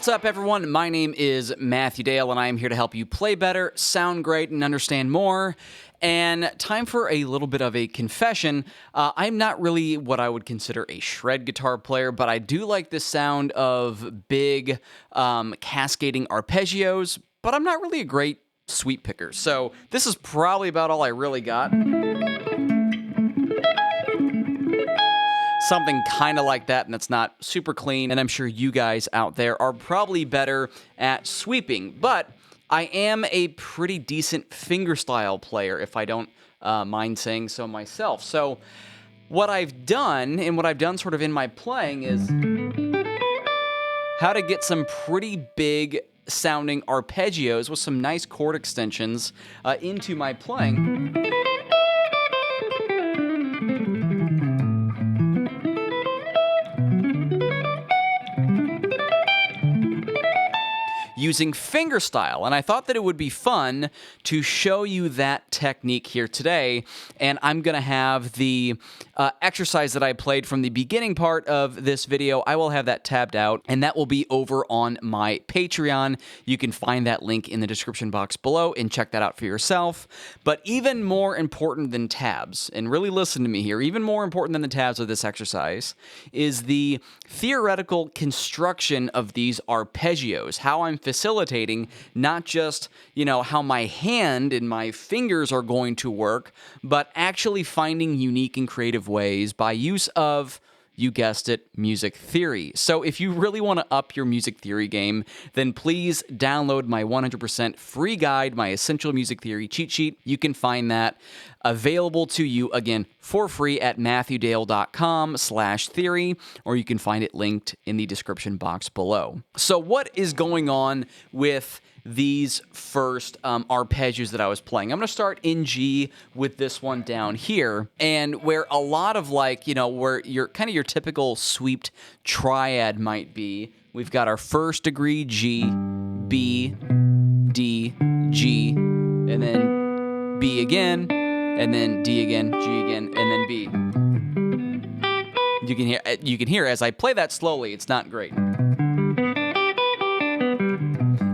What's up, everyone? My name is Matthew Dale, and I am here to help you play better, sound great, and understand more. And time for a little bit of a confession. I'm not really what I would consider a shred guitar player, but I do like the sound of big cascading arpeggios, but I'm not really a great sweep picker. So this is probably about all I really got. Something kind of like that, and it's not super clean, and I'm sure you guys out there are probably better at sweeping, but I am a pretty decent fingerstyle player, if I don't mind saying so myself. So what I've done, and what I've done sort of in my playing, is how to get some pretty big sounding arpeggios with some nice chord extensions into my playing. Using fingerstyle, and I thought that it would be fun to show you that technique here today, and I'm going to have the exercise that I played from the beginning part of this video. I will have that tabbed out, and that will be over on my Patreon. You can find that link in the description box below and check that out for yourself. But even more important than tabs, and really listen to me here, even more important than the tabs of this exercise is the theoretical construction of these arpeggios, how I'm facilitating not just, how my hand and my fingers are going to work, but actually finding unique and creative ways by use of, you guessed it, music theory. So if you really want to up your music theory game, then please download my 100% free guide, my Essential Music Theory cheat sheet. You can find that available to you, again, for free at matthewdale.com/theory, or you can find it linked in the description box below. So what is going on with these first arpeggios that I was playing? I'm going to start in G with this one down here, and where a lot of where your kind of your typical sweeped triad might be, we've got our first degree G, B, D, G, and then B again, and then D again, G again, and then B. You can hear as I play that slowly, it's not great.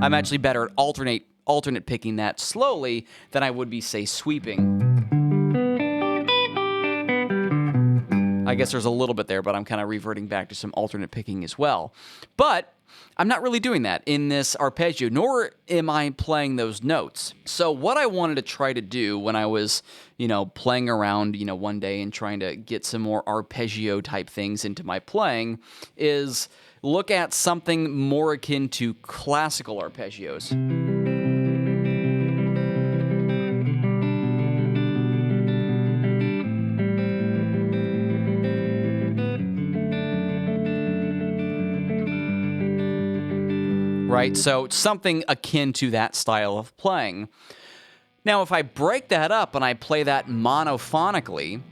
I'm actually better at alternate picking that slowly than I would be, say, sweeping. I guess there's a little bit there, but I'm kind of reverting back to some alternate picking as well. But I'm not really doing that in this arpeggio, nor am I playing those notes. So what I wanted to try to do when I was, playing around, one day and trying to get some more arpeggio type things into my playing is look at something more akin to classical arpeggios. Right? So something akin to that style of playing. Now, if I break that up and I play that monophonically,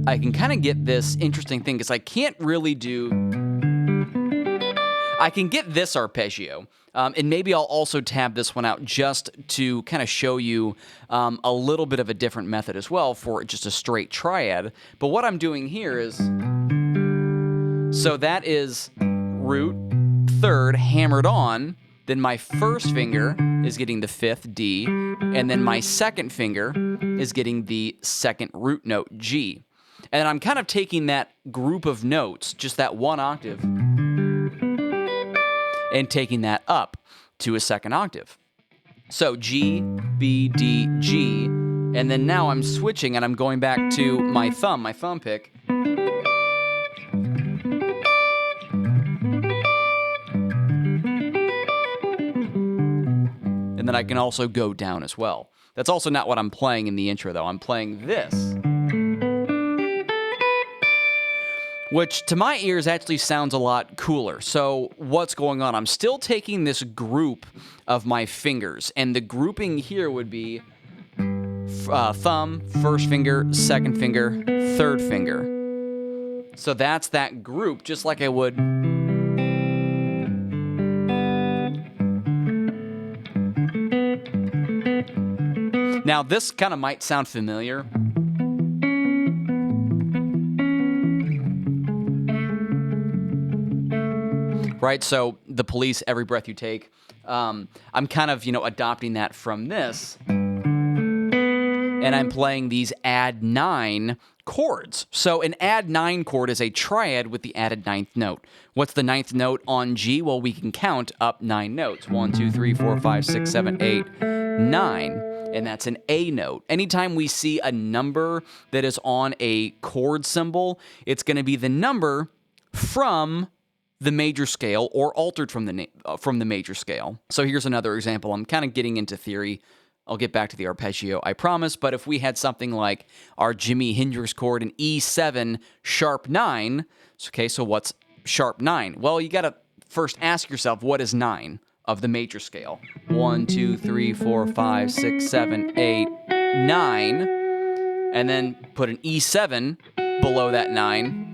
I can kind of get this interesting thing, because I can't really I can get this arpeggio, and maybe I'll also tab this one out just to kind of show you a little bit of a different method as well for just a straight triad. But what I'm doing here is, so that is root, third, hammered on, then my first finger is getting the fifth D, and then my second finger is getting the second root note G. And I'm kind of taking that group of notes, just that one octave, and taking that up to a second octave. So G, B, D, G, and then now I'm switching and I'm going back to my thumb pick. And then I can also go down as well. That's also not what I'm playing in the intro, though. I'm playing this, which to my ears actually sounds a lot cooler. So what's going on? I'm still taking this group of my fingers, and the grouping here would be thumb, first finger, second finger, third finger. So that's that group, just like I would. Now, this kind of might sound familiar. right? So the police, every breath you take. I'm kind of, adopting that from this. And I'm playing these add 9 chords. So an add 9 chord is a triad with the added 9th note. What's the 9th note on G? Well, we can count up 9 notes. 1, 2, 3, 4, 5, 6, 7, 8, 9. And that's an A note. Anytime we see a number that is on a chord symbol, it's going to be the number from the major scale or altered from the major scale. So here's another example. I'm kind of getting into theory. I'll get back to the arpeggio, I promise. But if we had something like our Jimi Hendrix chord in E7 sharp 9, okay, so what's sharp 9? Well, you got to first ask yourself, what is 9 of the major scale? 1, 2, 3, 4, 5, 6, 7, 8, 9. And then put an E7 below that 9.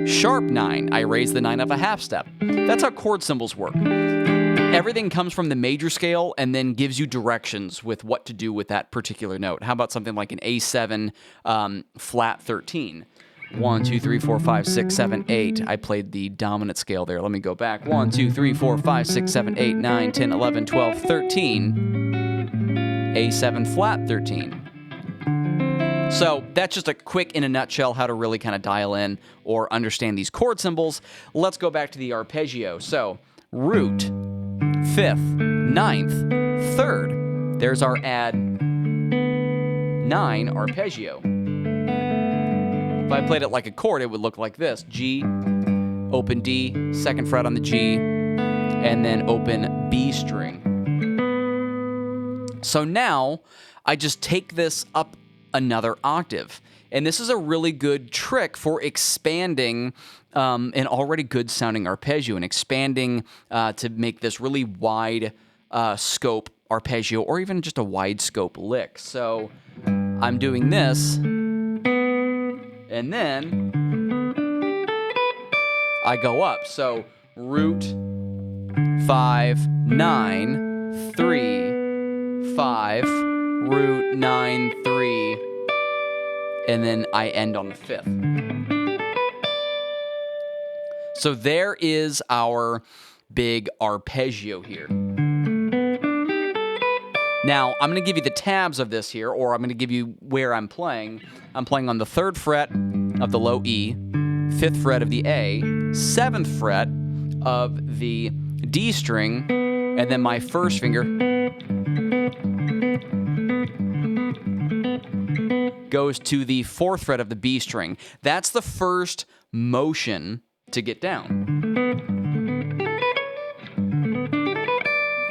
Sharp 9. I raise the 9 up a half step. That's how chord symbols work. Everything comes from the major scale and then gives you directions with what to do with that particular note. How about something like an A7 flat 13? 1, 2, 3, 4, 5, 6, 7, 8. I played the dominant scale there. Let me go back. 1, 2, 3, 4, 5, 6, 7, 8, 9, 10, 11, 12, 13. A7 flat 13. So that's just a quick, in a nutshell, how to really kind of dial in or understand these chord symbols. Let's go back to the arpeggio. So root, 5th, 9th, 3rd. There's our add 9 arpeggio. If I played it like a chord, it would look like this. G, open D, 2nd fret on the G, and then open B string. So now I just take this up another octave. And this is a really good trick for expanding an already good sounding arpeggio and expanding to make this really wide scope arpeggio or even just a wide scope lick. So I'm doing this, and then I go up. So root 5, 9, 3, 5, root 9, 3, and then I end on the 5th. So there is our big arpeggio here. Now, I'm going to give you the tabs of this here, or I'm going to give you where I'm playing. I'm playing on the 3rd fret of the low E, 5th fret of the A, 7th fret of the D string, and then my first finger goes to the 4th fret of the B string. That's the first motion to get down.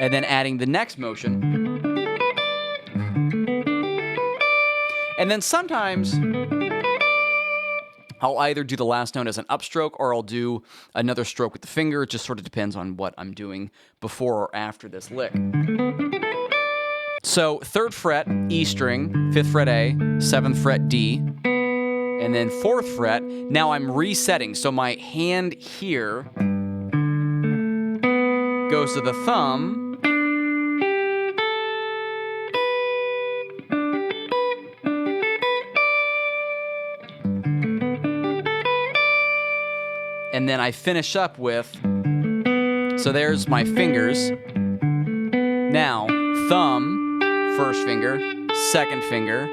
And then adding the next motion. And then sometimes I'll either do the last note as an upstroke or I'll do another stroke with the finger. It just sort of depends on what I'm doing before or after this lick. So 3rd fret, E string, 5th fret A, 7th fret D, and then 4th fret. Now I'm resetting. So my hand here goes to the thumb. And then I finish up with, so there's my fingers. Now, thumb, first finger, second finger,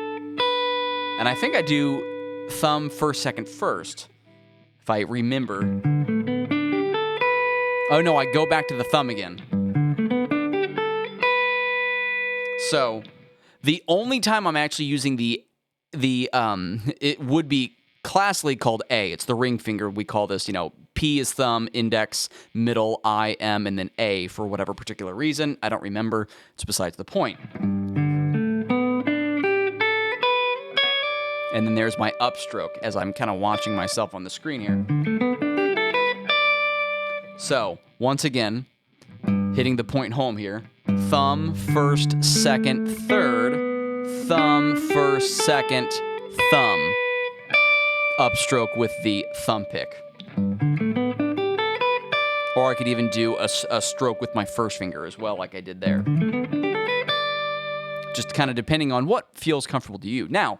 and I think I do thumb, first, second, first, if I remember. Oh no, I go back to the thumb again. So, the only time I'm actually using it would be classically called A. It's the ring finger. We call this, P is thumb, index, middle, I, M, and then A for whatever particular reason. I don't remember. It's besides the point. And then there's my upstroke as I'm kind of watching myself on the screen here. So, once again, hitting the point home here. Thumb, first, second, third. Thumb, first, second, thumb. Upstroke with the thumb pick. Or I could even do a stroke with my first finger as well, like I did there. Just kind of depending on what feels comfortable to you. Now,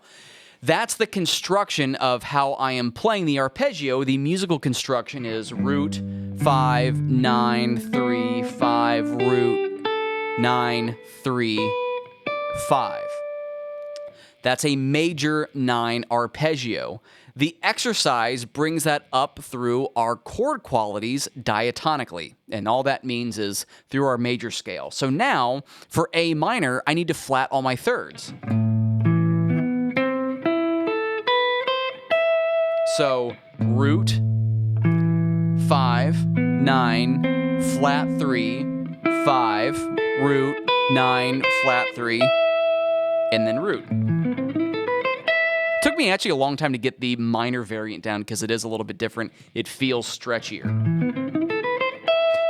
that's the construction of how I am playing the arpeggio. The musical construction is root 5 9 3 5 root 9 3 5. That's a major 9 arpeggio. The exercise brings that up through our chord qualities diatonically, and all that means is through our major scale. So now, for A minor, I need to flat all my thirds. So, root 5 9 flat 3 5 root 9 flat 3, and then root. Took me actually a long time to get the minor variant down because it is a little bit different. It feels stretchier.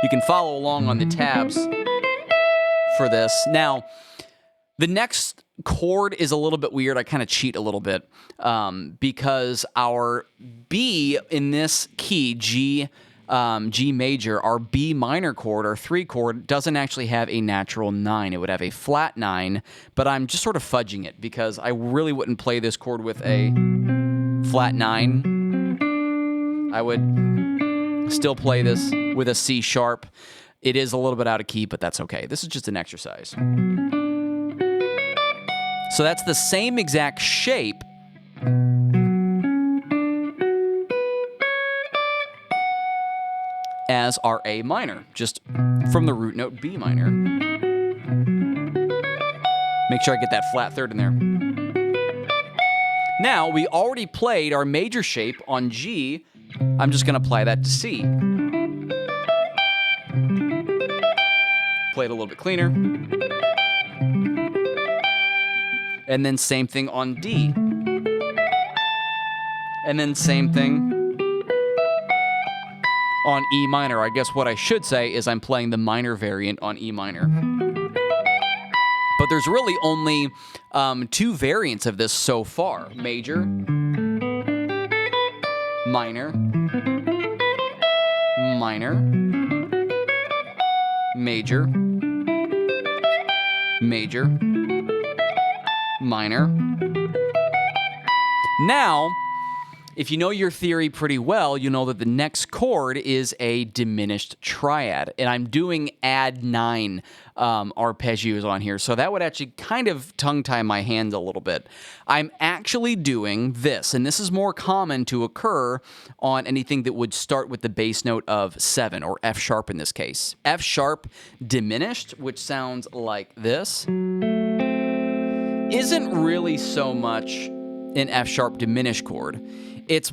You can follow along on the tabs for this. Now, the next chord is a little bit weird. I kind of cheat a little bit because our B in this key, G major, our B minor chord, our 3 chord, doesn't actually have a natural 9. It would have a flat 9, but I'm just sort of fudging it because I really wouldn't play this chord with a flat 9. I would still play this with a C sharp. It is a little bit out of key, but that's okay. This is just an exercise. So that's the same exact shape as our A minor, just from the root note B minor. Make sure I get that flat third in there. Now, we already played our major shape on G. I'm just going to apply that to C. Play it a little bit cleaner. And then same thing on D. And then same thing on E minor. I guess what I should say is I'm playing the minor variant on E minor. But there's really only 2 variants of this so far. Major, minor, minor, major, major, minor. Now, if you know your theory pretty well, you know that the next chord is a diminished triad. And I'm doing add 9 arpeggios on here, so that would actually kind of tongue-tie my hands a little bit. I'm actually doing this, and this is more common to occur on anything that would start with the bass note of 7, or F sharp in this case. F sharp diminished, which sounds like this, isn't really so much an F sharp diminished chord. It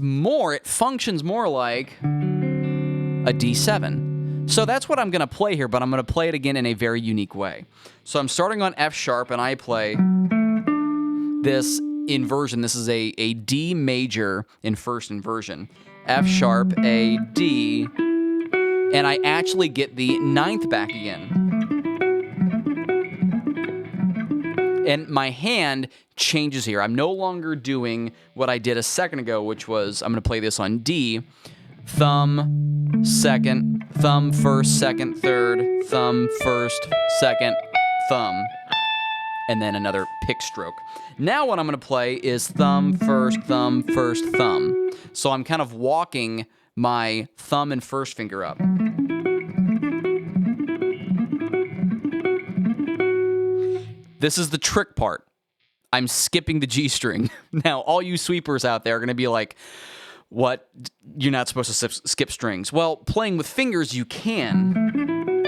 functions more like a D7. So that's what I'm going to play here, but I'm going to play it again in a very unique way. So I'm starting on F sharp, and I play this inversion. This is a D major in first inversion. F sharp, A, D, and I actually get the 9th back again. And my hand changes here. I'm no longer doing what I did a second ago, which was I'm going to play this on D. Thumb, second, thumb, first, second, third, thumb, first, second, thumb, and then another pick stroke. Now what I'm going to play is thumb, first, thumb, first, thumb. So I'm kind of walking my thumb and first finger up. This is the trick part. I'm skipping the G string. Now, all you sweepers out there are going to be like, what? You're not supposed to skip strings. Well, playing with fingers, you can.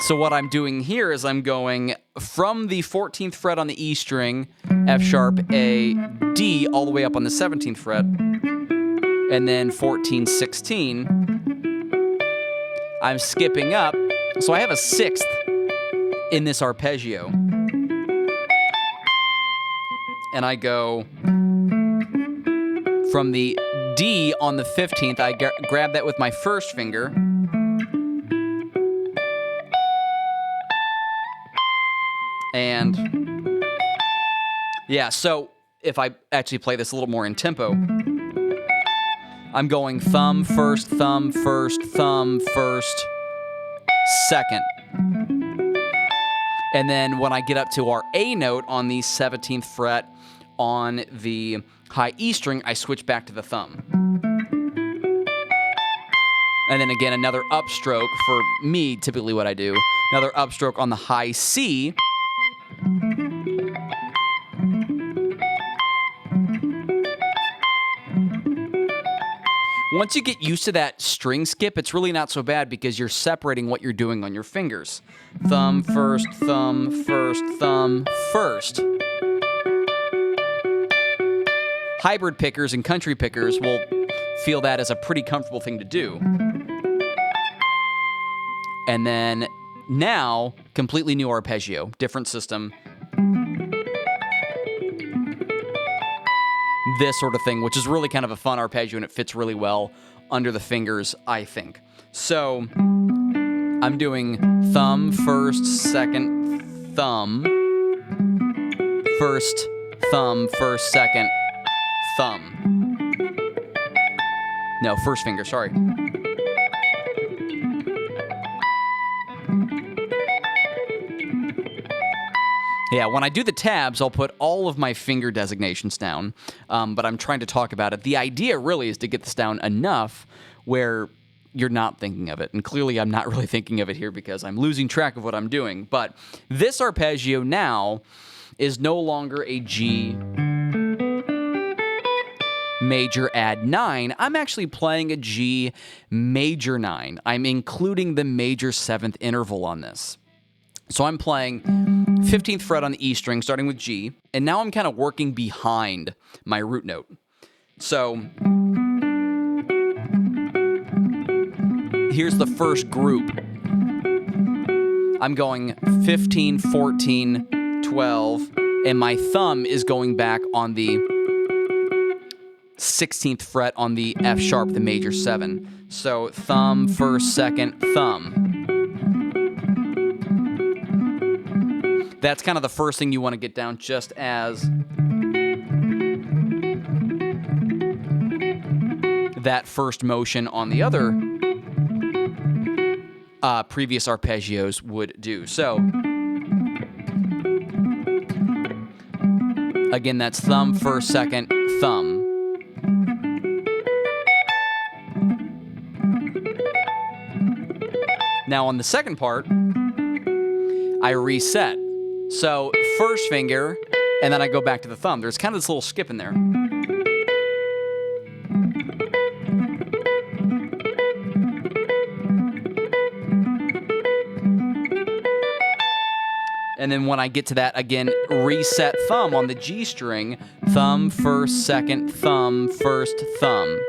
So what I'm doing here is I'm going from the 14th fret on the E string, F sharp, A, D, all the way up on the 17th fret, and then 14, 16. I'm skipping up, so I have a 6th in this arpeggio. And I go from the D on the 15th, I grab that with my first finger. And yeah, so if I actually play this a little more in tempo, I'm going thumb, first, second. And then when I get up to our A note on the 17th fret on the high E string, I switch back to the thumb. And then again, another upstroke for me, typically what I do. Another upstroke on the high C. Once you get used to that string skip, it's really not so bad because you're separating what you're doing on your fingers. Thumb first, thumb first, thumb first. Hybrid pickers and country pickers will feel that as a pretty comfortable thing to do. And then now, completely new arpeggio, different system. This sort of thing, which is really kind of a fun arpeggio, and it fits really well under the fingers, I think. So I'm doing thumb first, second, thumb. First, thumb, first, second, thumb. No, first finger, sorry. Yeah, when I do the tabs, I'll put all of my finger designations down, but I'm trying to talk about it. The idea really is to get this down enough where you're not thinking of it. And clearly I'm not really thinking of it here because I'm losing track of what I'm doing. But this arpeggio now is no longer a G major add 9. I'm actually playing a G major 9. I'm including the major 7th interval on this. So I'm playing 15th fret on the E string, starting with G, and now I'm kind of working behind my root note. So here's the first group. I'm going 15, 14, 12, and my thumb is going back on the 16th fret on the F sharp, the major 7. So thumb, first, second, thumb. That's kind of the first thing you want to get down, just as that first motion on the other previous arpeggios would do. So again, that's thumb, first, second, thumb. Now on the second part, I reset. So first finger, and then I go back to the thumb. There's kind of this little skip in there. And then when I get to that, again, reset thumb on the G string. Thumb, first, second, thumb, first, thumb.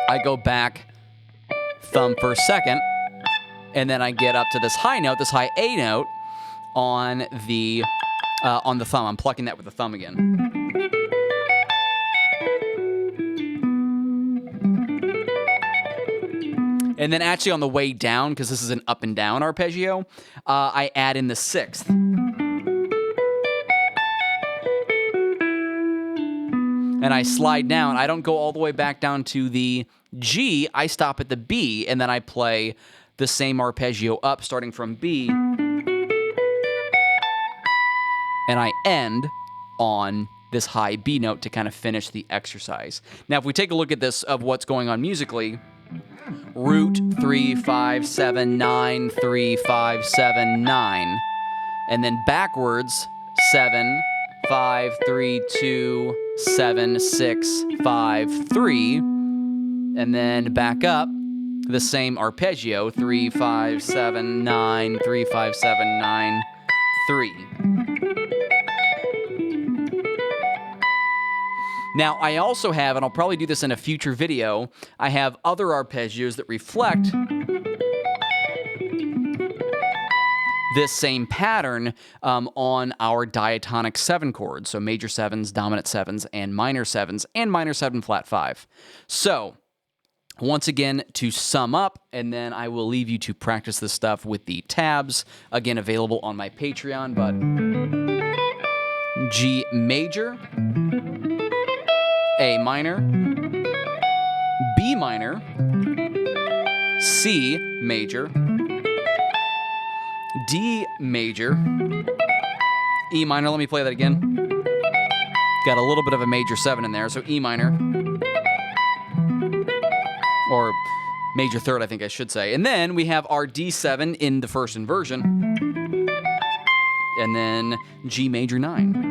I go back, thumb, first, second. And then I get up to this high note, this high A note, on the thumb. I'm plucking that with the thumb again. And then actually on the way down, because this is an up and down arpeggio, I add in the 6th. And I slide down. I don't go all the way back down to the G. I stop at the B, and then I play the same arpeggio up, starting from B, and I end on this high B note to kind of finish the exercise. Now, if we take a look at this of what's going on musically, root 3, 5, 7, 9, 3, 5, 7, 9, and then backwards 7, 5, 3, 2, 7, 6, 5, 3, and then back up the same arpeggio, 3, 5, 7, 9, 3, 5, 7, 9, 3. Now, I also have, and I'll probably do this in a future video, I have other arpeggios that reflect this same pattern on our diatonic 7 chords, so major 7s, dominant 7s, and minor 7s, and minor 7 flat 5. So, once again, to sum up, and then I will leave you to practice this stuff with the tabs, again, available on my Patreon, but G major, A minor, B minor, C major, D major, E minor. Let me play that again. Got a little bit of a major 7 in there, so E minor. Or major 3rd, I think I should say. And then we have our D7 in the first inversion. And then G major 9.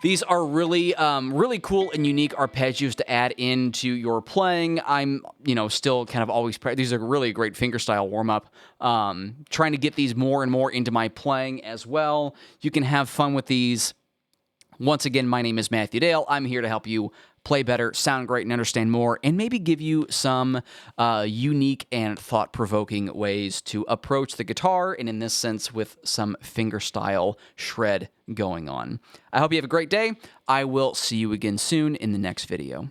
These are really, really cool and unique arpeggios to add into your playing. I'm, still kind of always, these are really a great fingerstyle warm-up. Trying to get these more and more into my playing as well. You can have fun with these. Once again, my name is Matthew Dale. I'm here to help you play better, sound great, and understand more, and maybe give you some unique and thought-provoking ways to approach the guitar, and in this sense, with some fingerstyle shred going on. I hope you have a great day. I will see you again soon in the next video.